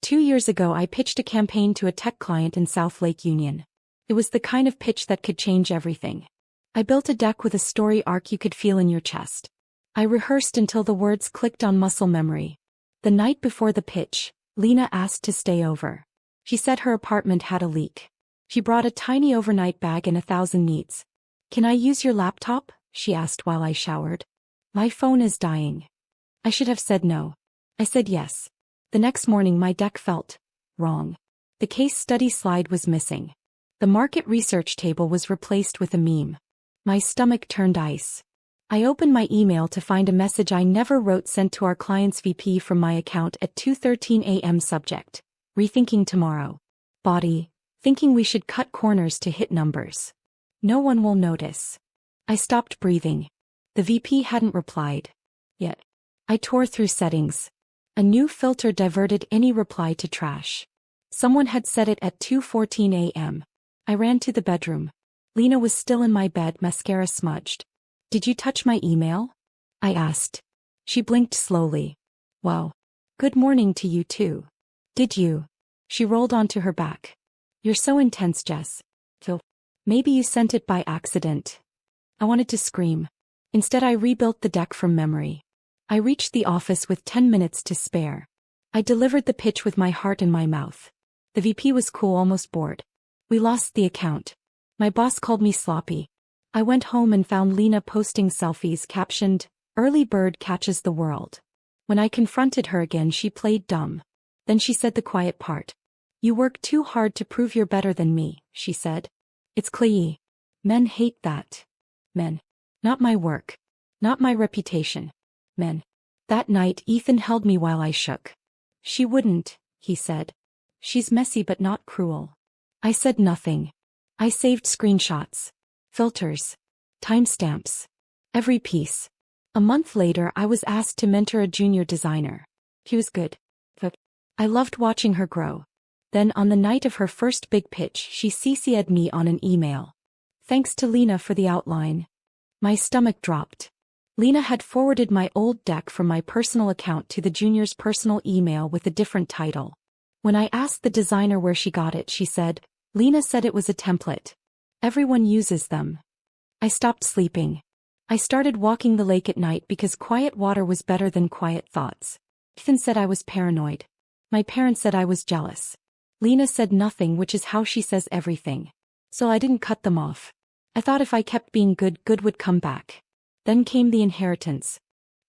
2 years ago I pitched a campaign to a tech client in South Lake Union. It was the kind of pitch that could change everything. I built a deck with a story arc you could feel in your chest. I rehearsed until the words clicked on muscle memory. The night before the pitch, Lena asked to stay over. She said her apartment had a leak. She brought a tiny overnight bag and 1,000 needs. "Can I use your laptop?" she asked while I showered. "My phone is dying." I should have said no. I said yes. The next morning my deck felt wrong. The case study slide was missing. The market research table was replaced with a meme. My stomach turned ice. I opened my email to find a message I never wrote sent to our client's VP from my account at 2:13 a.m. Subject: rethinking tomorrow. Body: thinking we should cut corners to hit numbers. No one will notice. I stopped breathing. The VP hadn't replied yet. I tore through settings. A new filter diverted any reply to trash. Someone had said it at 2:14 a.m. I ran to the bedroom. Lena was still in my bed, mascara smudged. "Did you touch my email?" I asked. She blinked slowly. "Wow. Good morning to you too. Did you?" She rolled onto her back. "You're so intense, Jess. Phil. Maybe you sent it by accident." I wanted to scream. Instead I rebuilt the deck from memory. I reached the office with 10 minutes to spare. I delivered the pitch with my heart in my mouth. The VP was cool, almost bored. "We lost the account." My boss called me sloppy. I went home and found Lena posting selfies captioned, "Early bird catches the world." When I confronted her again she played dumb. Then she said the quiet part. "You work too hard to prove you're better than me," she said. "It's cliche. Men hate that. Men. Not my work. Not my reputation. Men." That night Ethan held me while I shook. "She wouldn't," he said. "She's messy but not cruel." I said nothing. I saved screenshots. Filters. Timestamps. Every piece. A month later I was asked to mentor a junior designer. He was good. But I loved watching her grow. Then on the night of her first big pitch she CC'd me on an email. "Thanks to Lena for the outline." My stomach dropped. Lena had forwarded my old deck from my personal account to the junior's personal email with a different title. When I asked the designer where she got it, she said, "Lena said it was a template. Everyone uses them." I stopped sleeping. I started walking the lake at night because quiet water was better than quiet thoughts. Ethan said I was paranoid. My parents said I was jealous. Lena said nothing, which is how she says everything. So I didn't cut them off. I thought if I kept being good, good would come back. Then came the inheritance.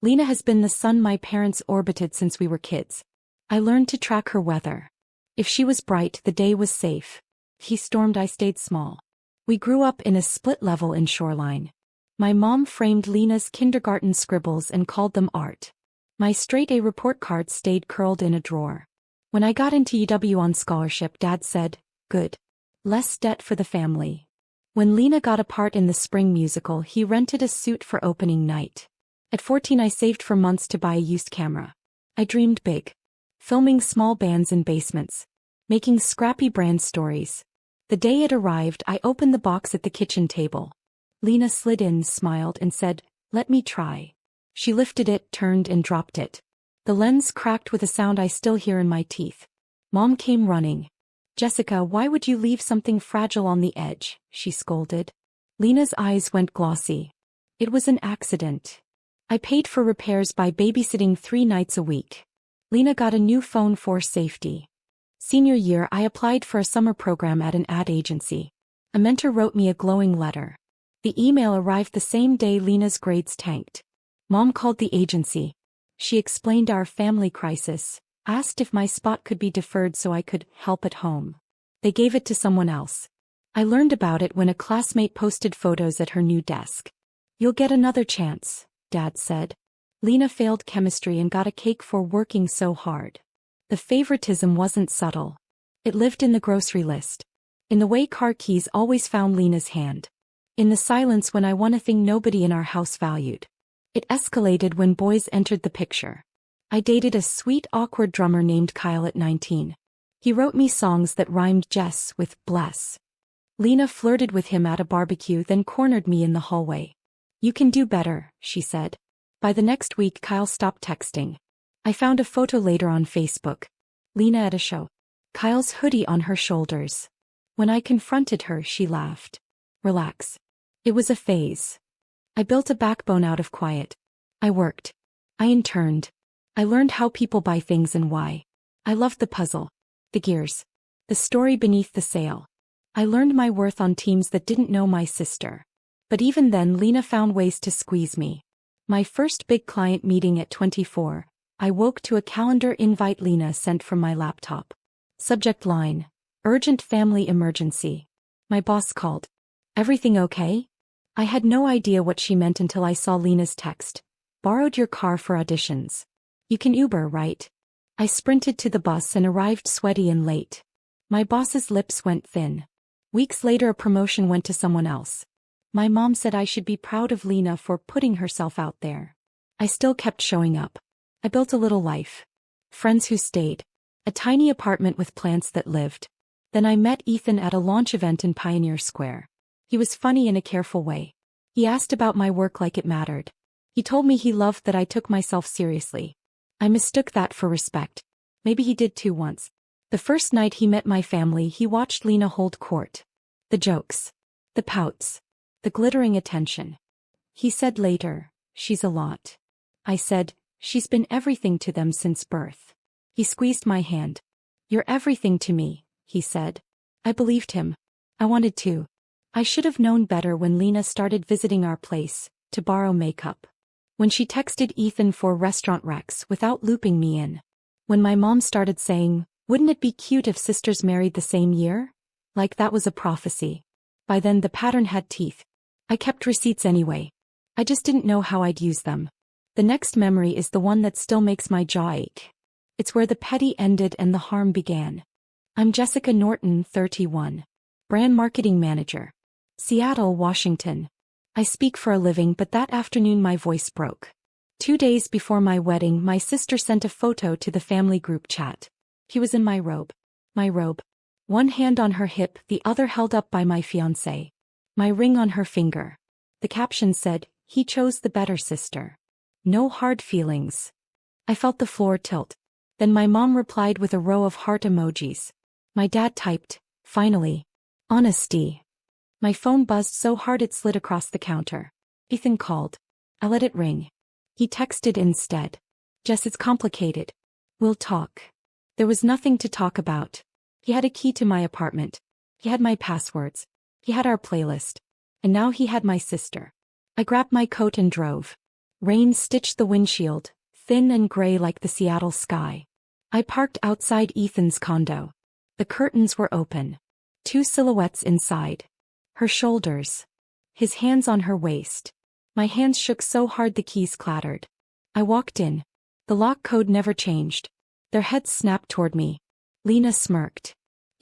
Lena has been the sun my parents orbited since we were kids. I learned to track her weather. If she was bright, the day was safe. If he stormed, I stayed small. We grew up in a split level in Shoreline. My mom framed Lena's kindergarten scribbles and called them art. My straight A report card stayed curled in a drawer. When I got into UW on scholarship, Dad said, "Good. Less debt for the family." When Lena got a part in the spring musical, he rented a suit for opening night. At 14 I saved for months to buy a used camera. I dreamed big. Filming small bands in basements. Making scrappy brand stories. The day it arrived, I opened the box at the kitchen table. Lena slid in, smiled, and said, "Let me try." She lifted it, turned, and dropped it. The lens cracked with a sound I still hear in my teeth. Mom came running. "Jessica, why would you leave something fragile on the edge?" she scolded. Lena's eyes went glossy. "It was an accident. I paid for repairs by babysitting 3 nights a week." Lena got a new phone for safety. Senior year, I applied for a summer program at an ad agency. A mentor wrote me a glowing letter. The email arrived the same day Lena's grades tanked. Mom called the agency. She explained our family crisis, asked if my spot could be deferred so I could help at home. They gave it to someone else. I learned about it when a classmate posted photos at her new desk. "You'll get another chance," Dad said. Lena failed chemistry and got a cake for working so hard. The favoritism wasn't subtle. It lived in the grocery list. In the way car keys always found Lena's hand. In the silence when I won a thing nobody in our house valued. It escalated when boys entered the picture. I dated a sweet, awkward drummer named Kyle at 19. He wrote me songs that rhymed Jess with bless. Lena flirted with him at a barbecue, then cornered me in the hallway. "You can do better," she said. By the next week Kyle stopped texting. I found a photo later on Facebook. Lena at a show. Kyle's hoodie on her shoulders. When I confronted her, she laughed. Relax. It was a phase. I built a backbone out of quiet. I worked. I interned. I learned how people buy things and why. I loved the puzzle. The gears. The story beneath the sail. I learned my worth on teams that didn't know my sister. But even then, Lena found ways to squeeze me. My first big client meeting at 24, I woke to a calendar invite Lena sent from my laptop. Subject line: urgent family emergency. My boss called. Everything okay? I had no idea what she meant until I saw Lena's text. Borrowed your car for auditions. You can Uber, right? I sprinted to the bus and arrived sweaty and late. My boss's lips went thin. Weeks later, a promotion went to someone else. My mom said I should be proud of Lena for putting herself out there. I still kept showing up. I built a little life. Friends who stayed. A tiny apartment with plants that lived. Then I met Ethan at a launch event in Pioneer Square. He was funny in a careful way. He asked about my work like it mattered. He told me he loved that I took myself seriously. I mistook that for respect. Maybe he did too once. The first night he met my family, he watched Lena hold court. The jokes. The pouts. The glittering attention. He said later, she's a lot. I said, she's been everything to them since birth. He squeezed my hand. You're everything to me, he said. I believed him. I wanted to. I should have known better when Lena started visiting our place, to borrow makeup. When she texted Ethan for restaurant recs without looping me in. When my mom started saying, wouldn't it be cute if sisters married the same year? Like that was a prophecy. By then the pattern had teeth. I kept receipts anyway. I just didn't know how I'd use them. The next memory is the one that still makes my jaw ache. It's where the petty ended and the harm began. I'm Jessica Norton, 31. Brand marketing manager. Seattle, Washington. I speak for a living, but that afternoon my voice broke. 2 days before my wedding, my sister sent a photo to the family group chat. He was in my robe. My robe. One hand on her hip, the other held up by my fiancé. My ring on her finger. The caption said, he chose the better sister. No hard feelings. I felt the floor tilt. Then my mom replied with a row of heart emojis. My dad typed, finally. Honesty. My phone buzzed so hard it slid across the counter. Ethan called. I let it ring. He texted instead. Jess, it's complicated. We'll talk. There was nothing to talk about. He had a key to my apartment. He had my passwords. He had our playlist. And now he had my sister. I grabbed my coat and drove. Rain stitched the windshield, thin and gray like the Seattle sky. I parked outside Ethan's condo. The curtains were open. 2 silhouettes inside. Her shoulders. His hands on her waist. My hands shook so hard the keys clattered. I walked in. The lock code never changed. Their heads snapped toward me. Lena smirked.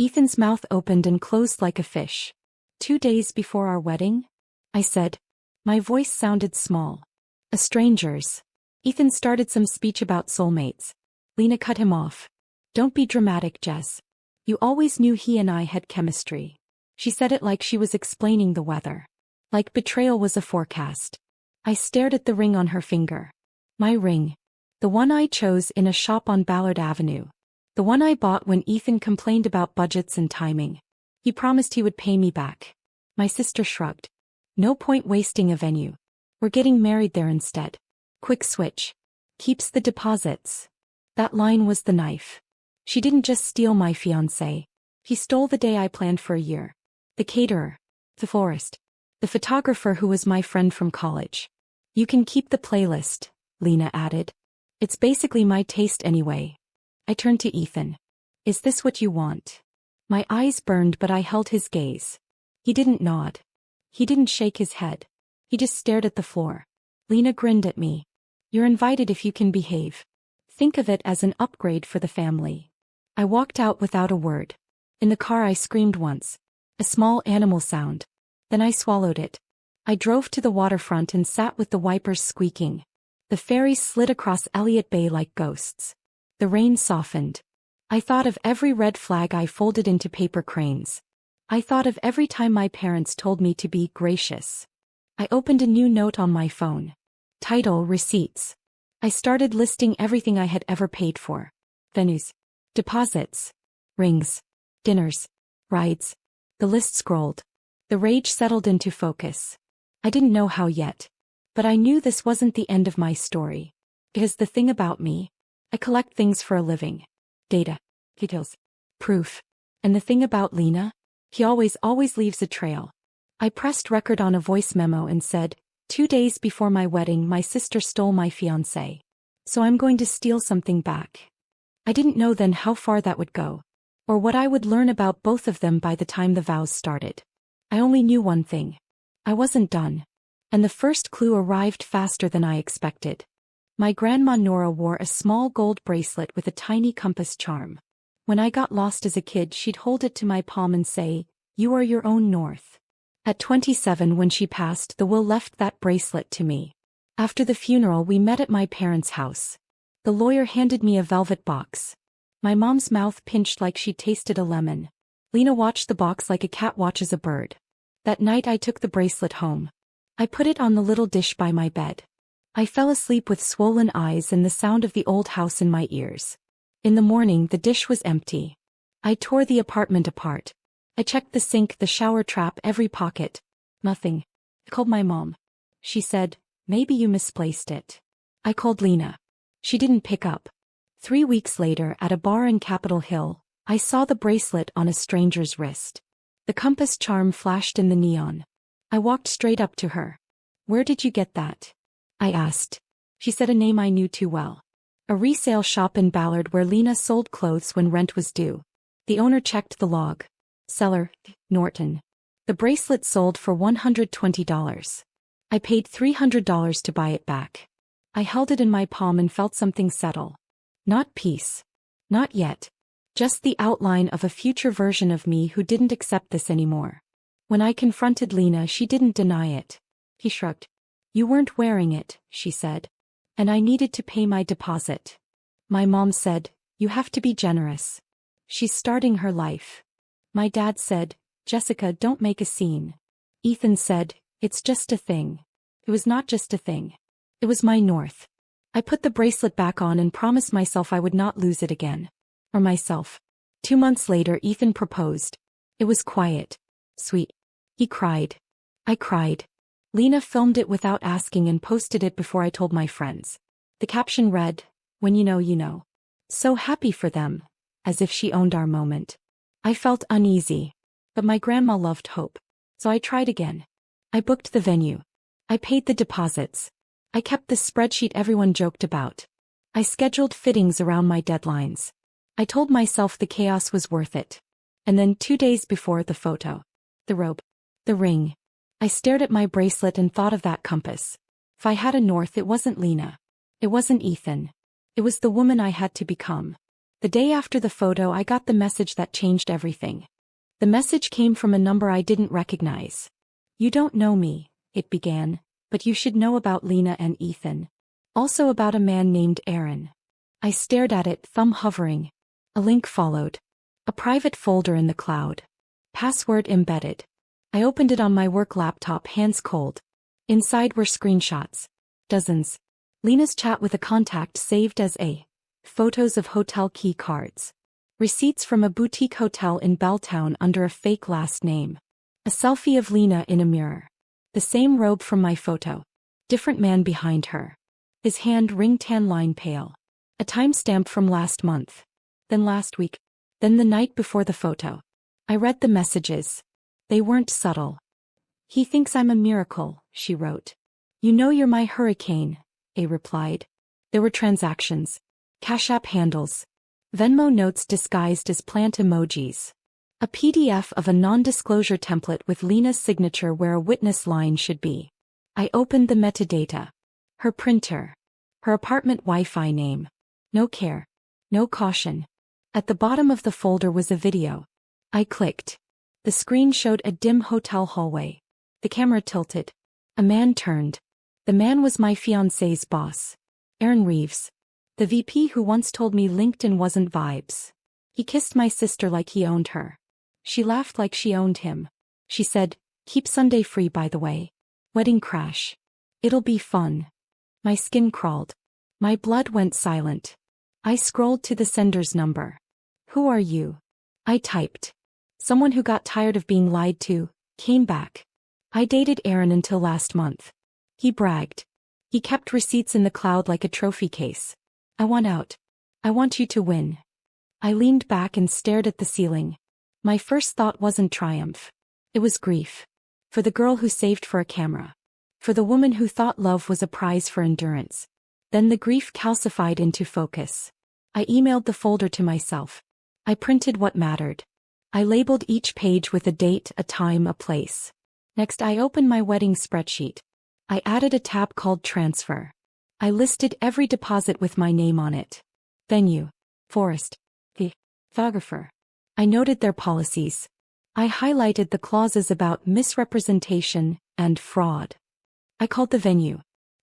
Ethan's mouth opened and closed like a fish. 2 days before our wedding? I said. My voice sounded small. A stranger's. Ethan started some speech about soulmates. Lena cut him off. Don't be dramatic, Jess. You always knew he and I had chemistry. She said it like she was explaining the weather. Like betrayal was a forecast. I stared at the ring on her finger. My ring. The one I chose in a shop on Ballard Avenue. The one I bought when Ethan complained about budgets and timing. He promised he would pay me back. My sister shrugged. No point wasting a venue. We're getting married there instead. Quick switch. Keeps the deposits. That line was the knife. She didn't just steal my fiancé. He stole the day I planned for a year. The caterer. The florist. The photographer who was my friend from college. You can keep the playlist, Lena added. It's basically my taste anyway. I turned to Ethan. Is this what you want? My eyes burned, but I held his gaze. He didn't nod. He didn't shake his head. He just stared at the floor. Lena grinned at me. You're invited if you can behave. Think of it as an upgrade for the family. I walked out without a word. In the car I screamed once. A small animal sound. Then I swallowed it. I drove to the waterfront and sat with the wipers squeaking. The ferries slid across Elliott Bay like ghosts. The rain softened. I thought of every red flag I folded into paper cranes. I thought of every time my parents told me to be gracious. I opened a new note on my phone. Title: Receipts. I started listing everything I had ever paid for. Venues. Deposits. Rings. Dinners. Rides. The list scrolled. The rage settled into focus. I didn't know how yet. But I knew this wasn't the end of my story. Because the thing about me, I collect things for a living. Data. Details. Proof. And the thing about Lena? He always leaves a trail. I pressed record on a voice memo and said, 2 days before my wedding my sister stole my fiancé. So I'm going to steal something back. I didn't know then how far that would go. Or what I would learn about both of them by the time the vows started. I only knew one thing. I wasn't done. And the first clue arrived faster than I expected. My grandma Nora wore a small gold bracelet with a tiny compass charm. When I got lost as a kid she'd hold it to my palm and say, "You are your own north." At 27 when she passed the will left that bracelet to me. After the funeral we met at my parents' house. The lawyer handed me a velvet box. My mom's mouth pinched like she'd tasted a lemon. Lena watched the box like a cat watches a bird. That night I took the bracelet home. I put it on the little dish by my bed. I fell asleep with swollen eyes and the sound of the old house in my ears. In the morning the dish was empty. I tore the apartment apart. I checked the sink, the shower trap, every pocket. Nothing. I called my mom. She said, "Maybe you misplaced it." I called Lena. She didn't pick up. 3 weeks later at a bar in Capitol Hill, I saw the bracelet on a stranger's wrist. The compass charm flashed in the neon. I walked straight up to her. "Where did you get that?" I asked. She said a name I knew too well. A resale shop in Ballard where Lena sold clothes when rent was due. The owner checked the log. Seller, Norton. The bracelet sold for $120. I paid $300 to buy it back. I held it in my palm and felt something settle. Not peace. Not yet. Just the outline of a future version of me who didn't accept this anymore. When I confronted Lena she didn't deny it. He shrugged. "You weren't wearing it," she said. "And I needed to pay my deposit." My mom said, "You have to be generous. She's starting her life." My dad said, "Jessica, don't make a scene." Ethan said, "It's just a thing." It was not just a thing. It was my north. I put the bracelet back on and promised myself I would not lose it again. Or myself. 2 months later Ethan proposed. It was quiet. Sweet. He cried. I cried. Lena filmed it without asking and posted it before I told my friends. The caption read, "When you know you know." So happy for them. As if she owned our moment. I felt uneasy. But my grandma loved hope. So I tried again. I booked the venue. I paid the deposits. I kept the spreadsheet everyone joked about. I scheduled fittings around my deadlines. I told myself the chaos was worth it. And then 2 days before the photo. The robe. The ring. I stared at my bracelet and thought of that compass. If I had a north it wasn't Lena. It wasn't Ethan. It was the woman I had to become. The day after the photo I got the message that changed everything. The message came from a number I didn't recognize. "You don't know me," it began, "but you should know about Lena and Ethan. Also about a man named Aaron." I stared at it, thumb hovering. A link followed. A private folder in the cloud. Password embedded. I opened it on my work laptop, hands cold. Inside were screenshots. Dozens. Lena's chat with a contact saved as A. Photos of hotel key cards. Receipts from a boutique hotel in Belltown under a fake last name. A selfie of Lena in a mirror. The same robe from my photo. Different man behind her. His hand ring tan line pale. A timestamp from last month. Then last week. Then the night before the photo. I read the messages. They weren't subtle. "He thinks I'm a miracle," she wrote. "You know you're my hurricane," A replied. There were transactions. Cash App handles. Venmo notes disguised as plant emojis. A PDF of a non-disclosure template with Lena's signature where a witness line should be. I opened the metadata. Her printer. Her apartment Wi-Fi name. No care. No caution. At the bottom of the folder was a video. I clicked. The screen showed a dim hotel hallway. The camera tilted. A man turned. The man was my fiancé's boss. Aaron Reeves. The VP who once told me LinkedIn wasn't vibes. He kissed my sister like he owned her. She laughed like she owned him. She said, "Keep Sunday free by the way. Wedding crash. It'll be fun." My skin crawled. My blood went silent. I scrolled to the sender's number. Who are you? I typed. Someone who got tired of being lied to, came back. I dated Aaron until last month. He bragged. He kept receipts in the cloud like a trophy case. I want out. I want you to win. I leaned back and stared at the ceiling. My first thought wasn't triumph. It was grief. For the girl who saved for a camera. For the woman who thought love was a prize for endurance. Then the grief calcified into focus. I emailed the folder to myself. I printed what mattered. I labeled each page with a date, a time, a place. Next, I opened my wedding spreadsheet. I added a tab called Transfer. I listed every deposit with my name on it. Venue. Forest. The photographer. I noted their policies. I highlighted the clauses about misrepresentation and fraud. I called the venue.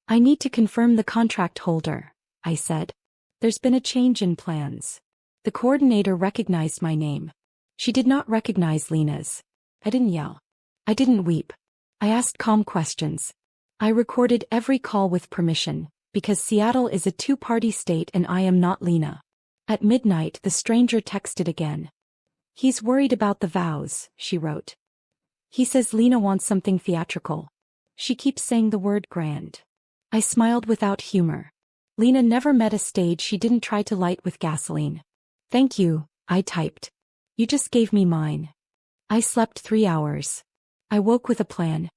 I need to confirm the contract holder, I said. There's been a change in plans. The coordinator recognized my name. She did not recognize Lena's. I didn't yell. I didn't weep. I asked calm questions. I recorded every call with permission, because Seattle is a two-party state and I am not Lena. At midnight, the stranger texted again. He's worried about the vows, she wrote. He says Lena wants something theatrical. She keeps saying the word grand. I smiled without humor. Lena never met a stage she didn't try to light with gasoline. Thank you, I typed. You just gave me mine. I slept 3 hours. I woke with a plan.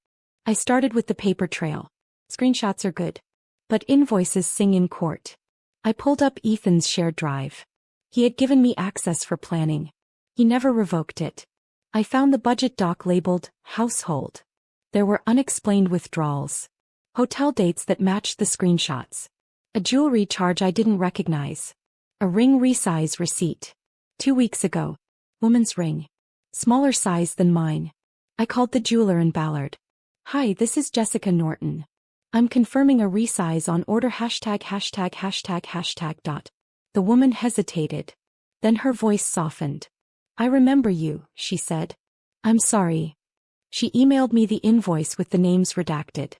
I started with the paper trail. Screenshots are good. But invoices sing in court. I pulled up Ethan's shared drive. He had given me access for planning. He never revoked it. I found the budget doc labeled household. There were unexplained withdrawals. Hotel dates that matched the screenshots. A jewelry charge I didn't recognize. A ring resize receipt. 2 weeks ago. Woman's ring. Smaller size than mine. I called the jeweler in Ballard. Hi, this is Jessica Norton. I'm confirming a resize on order #####. The woman hesitated. Then her voice softened. I remember you, she said. I'm sorry. She emailed me the invoice with the names redacted.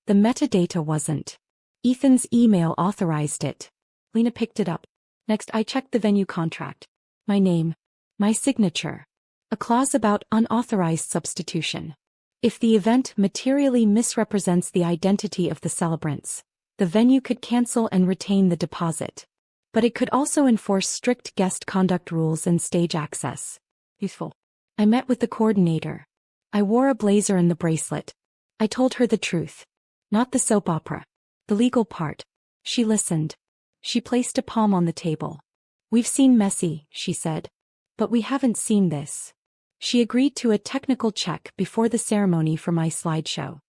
The metadata wasn't. Ethan's email authorized it. Lena picked it up. Next, I checked the venue contract. My name. My signature. A clause about unauthorized substitution. If the event materially misrepresents the identity of the celebrants, the venue could cancel and retain the deposit. But it could also enforce strict guest conduct rules and stage access. Useful. I met with the coordinator. I wore a blazer and the bracelet. I told her the truth. Not the soap opera. The legal part. She listened. She placed a palm on the table. We've seen messy, she said. But we haven't seen this. She agreed to a technical check before the ceremony for my slideshow.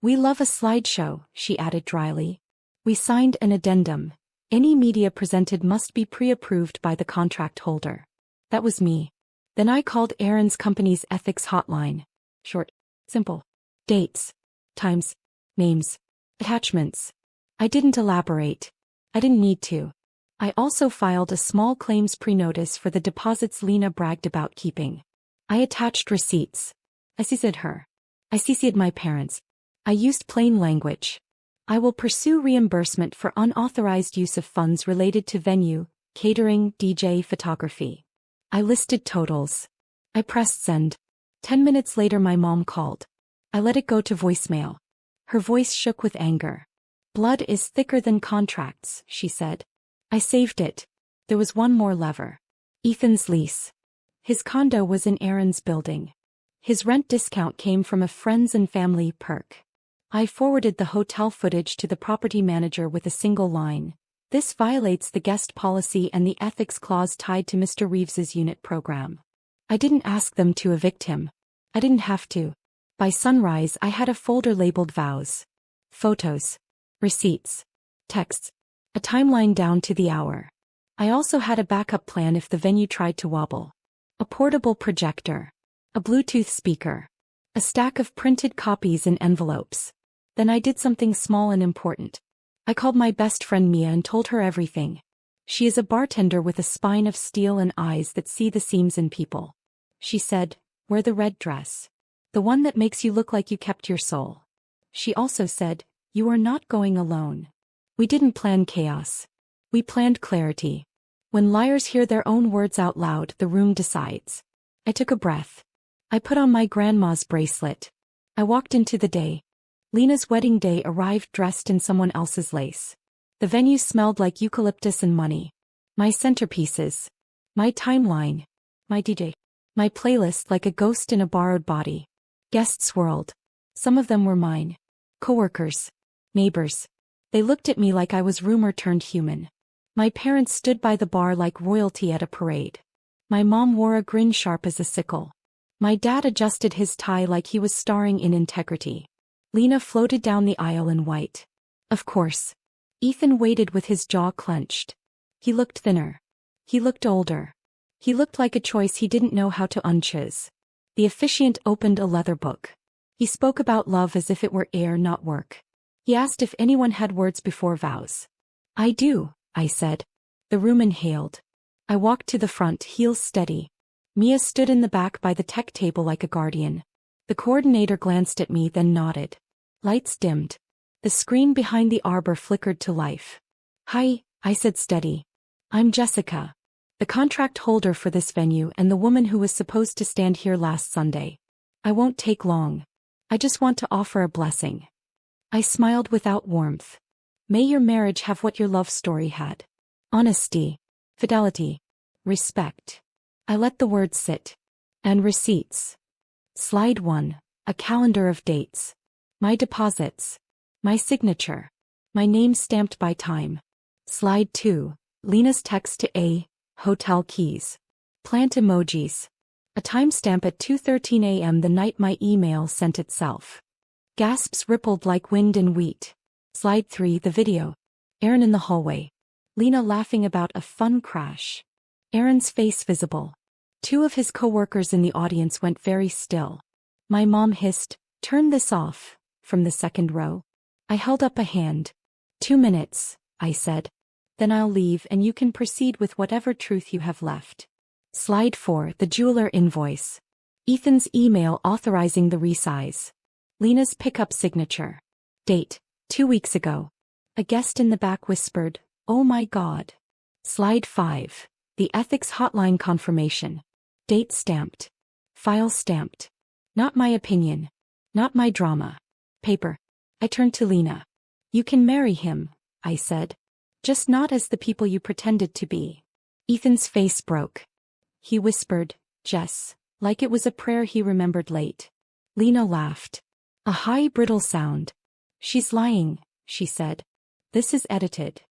We love a slideshow, she added dryly. We signed an addendum. Any media presented must be pre-approved by the contract holder. That was me. Then I called Aaron's company's ethics hotline. Short. Simple. Dates. Times. Names. Attachments. I didn't elaborate. I didn't need to. I also filed a small claims pre-notice for the deposits Lena bragged about keeping. I attached receipts. I CC'd her. I CC'd my parents. I used plain language. I will pursue reimbursement for unauthorized use of funds related to venue, catering, DJ, photography. I listed totals. I pressed send. 10 minutes later my mom called. I let it go to voicemail. Her voice shook with anger. Blood is thicker than contracts, she said. I saved it. There was one more lever. Ethan's lease. His condo was in Aaron's building. His rent discount came from a friends and family perk. I forwarded the hotel footage to the property manager with a single line. This violates the guest policy and the ethics clause tied to Mr. Reeves's unit program. I didn't ask them to evict him. I didn't have to. By sunrise I had a folder labeled Vows. Photos. Receipts. Texts. A timeline down to the hour. I also had a backup plan if the venue tried to wobble. A portable projector. A Bluetooth speaker. A stack of printed copies in envelopes. Then I did something small and important. I called my best friend Mia and told her everything. She is a bartender with a spine of steel and eyes that see the seams in people. She said, wear the red dress. The one that makes you look like you kept your soul. She also said, you are not going alone. We didn't plan chaos. We planned clarity. When liars hear their own words out loud, the room decides. I took a breath. I put on my grandma's bracelet. I walked into the day. Lena's wedding day arrived dressed in someone else's lace. The venue smelled like eucalyptus and money. My centerpieces. My timeline. My DJ. My playlist like a ghost in a borrowed body. Guests swirled. Some of them were mine. Coworkers. Neighbors. They looked at me like I was rumor turned human. My parents stood by the bar like royalty at a parade. My mom wore a grin sharp as a sickle. My dad adjusted his tie like he was starring in Integrity. Lena floated down the aisle in white. Of course. Ethan waited with his jaw clenched. He looked thinner. He looked older. He looked like a choice he didn't know how to unchoose. The officiant opened a leather book. He spoke about love as if it were air, not work. He asked if anyone had words before vows. I do, I said. The room inhaled. I walked to the front, heels steady. Mia stood in the back by the tech table like a guardian. The coordinator glanced at me, then nodded. Lights dimmed. The screen behind the arbor flickered to life. Hi, I said steady. I'm Jessica. The contract holder for this venue and the woman who was supposed to stand here last Sunday. I won't take long. I just want to offer a blessing. I smiled without warmth. May your marriage have what your love story had. Honesty. Fidelity. Respect. I let the words sit. And receipts. Slide 1. A calendar of dates. My deposits. My signature. My name stamped by time. Slide 2. Lena's text to A. Hotel keys. Plant emojis. A timestamp at 2:13 a.m. the night my email sent itself. Gasps rippled like wind in wheat. Slide 3. The video. Aaron in the hallway. Lena laughing about a fun crash. Aaron's face visible. 2 of his coworkers in the audience went very still. My mom hissed, "Turn this off," from the second row. I held up a hand. 2 minutes, I said. Then I'll leave and you can proceed with whatever truth you have left. Slide 4. The jeweler invoice. Ethan's email authorizing the resize. Lena's pickup signature. Date. 2 weeks ago. A guest in the back whispered, "Oh my God." Slide 5. The ethics hotline confirmation. Date stamped. File stamped. Not my opinion. Not my drama. Paper. I turned to Lena. You can marry him, I said. Just not as the people you pretended to be. Ethan's face broke. He whispered, "Jess," like it was a prayer he remembered late. Lena laughed. A high, brittle sound. "She's lying," she said. "This is edited."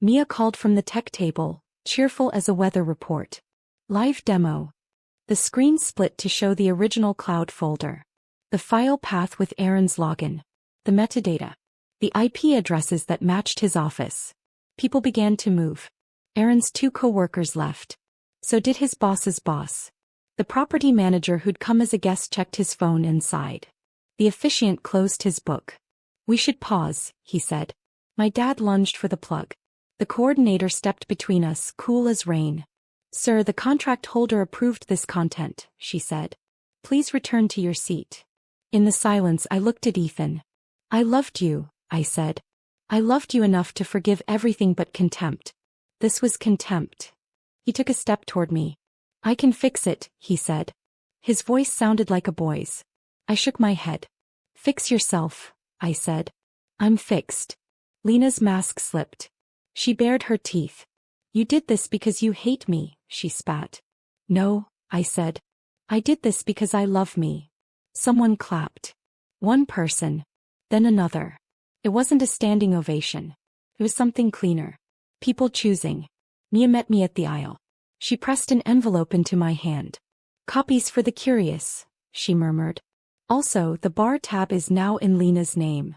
Mia called from the tech table, cheerful as a weather report. Live demo. The screen split to show the original cloud folder. The file path with Aaron's login. The metadata. The IP addresses that matched his office. People began to move. Aaron's 2 coworkers left. So did his boss's boss. The property manager who'd come as a guest checked his phone and sighed. The officiant closed his book. "We should pause," he said. My dad lunged for the plug. The coordinator stepped between us, cool as rain. "Sir, the contract holder approved this content," she said. "Please return to your seat." In the silence I looked at Ethan. "I loved you," I said. "I loved you enough to forgive everything but contempt." This was contempt. He took a step toward me. "I can fix it," he said. His voice sounded like a boy's. I shook my head. "Fix yourself," I said. "I'm fixed." Lena's mask slipped. She bared her teeth. "You did this because you hate me," she spat. "No," I said. "I did this because I love me." Someone clapped. One person. Then another. It wasn't a standing ovation. It was something cleaner. People choosing. Mia met me at the aisle. She pressed an envelope into my hand. "Copies for the curious," she murmured. "Also, the bar tab is now in Lena's name."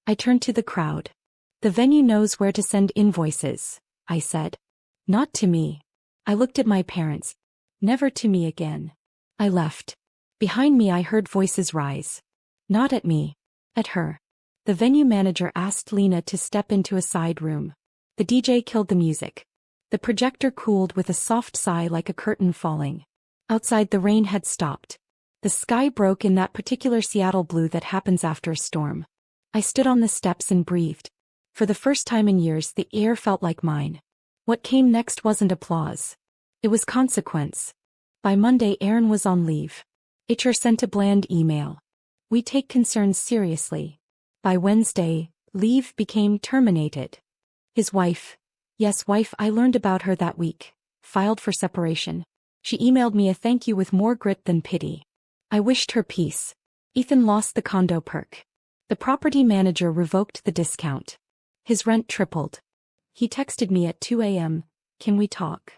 I turned to the crowd. "The venue knows where to send invoices," I said. "Not to me." I looked at my parents. "Never to me again." I left. Behind me I heard voices rise. Not at me. At her. The venue manager asked Lena to step into a side room. The DJ killed the music. The projector cooled with a soft sigh like a curtain falling. Outside the rain had stopped. The sky broke in that particular Seattle blue that happens after a storm. I stood on the steps and breathed. For the first time in years the air felt like mine. What came next wasn't applause. It was consequence. By Monday, Aaron was on leave. HR sent a bland email. We take concerns seriously. By Wednesday, leave became terminated. His wife, yes, wife, I learned about her that week, filed for separation. She emailed me a thank you with more grit than pity. I wished her peace. Ethan lost the condo perk. The property manager revoked the discount. His rent tripled. He texted me at 2 a.m., can we talk?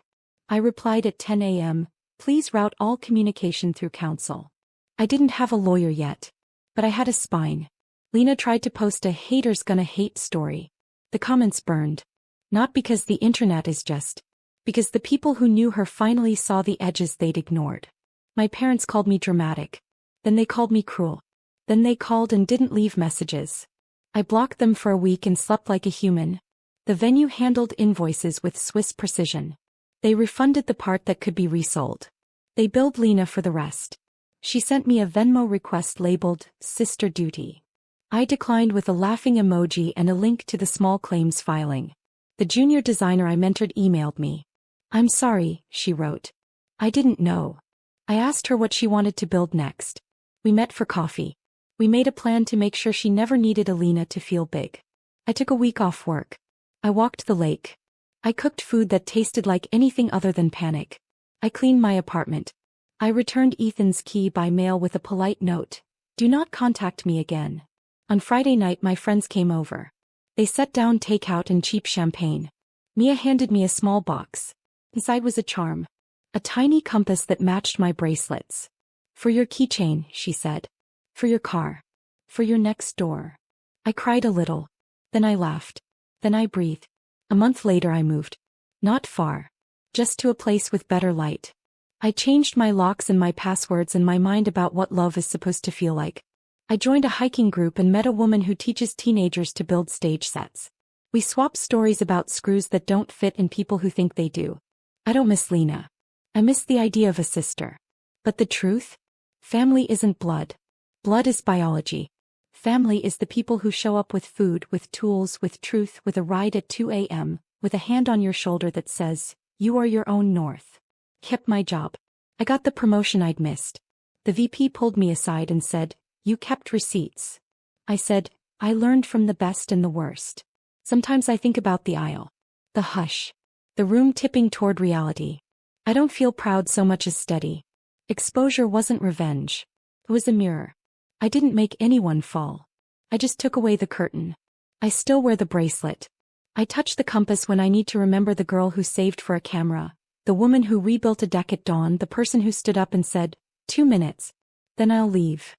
I replied at 10 a.m., please route all communication through counsel. I didn't have a lawyer yet. But I had a spine. Lena tried to post a haters gonna hate story. The comments burned. Not because the internet is just. Because the people who knew her finally saw the edges they'd ignored. My parents called me dramatic. Then they called me cruel. Then they called and didn't leave messages. I blocked them for a week and slept like a human. The venue handled invoices with Swiss precision. They refunded the part that could be resold. They billed Lena for the rest. She sent me a Venmo request labeled, Sister Duty. I declined with a laughing emoji and a link to the small claims filing. The junior designer I mentored emailed me. I'm sorry, she wrote. I didn't know. I asked her what she wanted to build next. We met for coffee. We made a plan to make sure she never needed Alina to feel big. I took a week off work. I walked the lake. I cooked food that tasted like anything other than panic. I cleaned my apartment. I returned Ethan's key by mail with a polite note. Do not contact me again. On Friday night my friends came over. They set down takeout and cheap champagne. Mia handed me a small box. Inside was a charm. A tiny compass that matched my bracelets. For your keychain, she said. For your car. For your next door. I cried a little. Then I laughed. Then I breathed. A month later I moved. Not far. Just to a place with better light. I changed my locks and my passwords and my mind about what love is supposed to feel like. I joined a hiking group and met a woman who teaches teenagers to build stage sets. We swapped stories about screws that don't fit and people who think they do. I don't miss Lena. I miss the idea of a sister. But the truth? Family isn't blood. Blood is biology. Family is the people who show up with food, with tools, with truth, with a ride at 2 a.m., with a hand on your shoulder that says, you are your own north. Kept my job. I got the promotion I'd missed. The VP pulled me aside and said, you kept receipts. I said, I learned from the best and the worst. Sometimes I think about the aisle. The hush. The room tipping toward reality. I don't feel proud so much as steady. Exposure wasn't revenge. It was a mirror. I didn't make anyone fall. I just took away the curtain. I still wear the bracelet. I touch the compass when I need to remember the girl who saved for a camera, the woman who rebuilt a deck at dawn, the person who stood up and said, 2 minutes. Then I'll leave.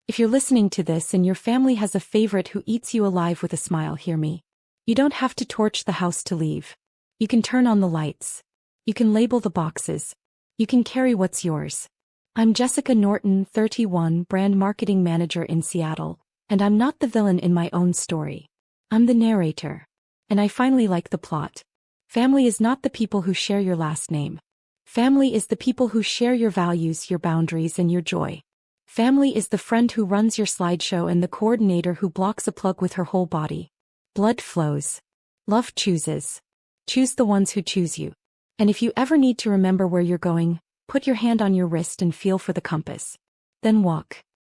If you're listening to this and your family has a favorite who eats you alive with a smile, hear me. You don't have to torch the house to leave. You can turn on the lights. You can label the boxes. You can carry what's yours. I'm Jessica Norton, 31, brand marketing manager in Seattle, and I'm not the villain in my own story. I'm the narrator. And I finally like the plot. Family is not the people who share your last name. Family is the people who share your values, your boundaries, and your joy. Family is the friend who runs your slideshow and the coordinator who blocks a plug with her whole body. Blood flows. Love chooses. Choose the ones who choose you. And if you ever need to remember where you're going, put your hand on your wrist and feel for the compass. Then walk.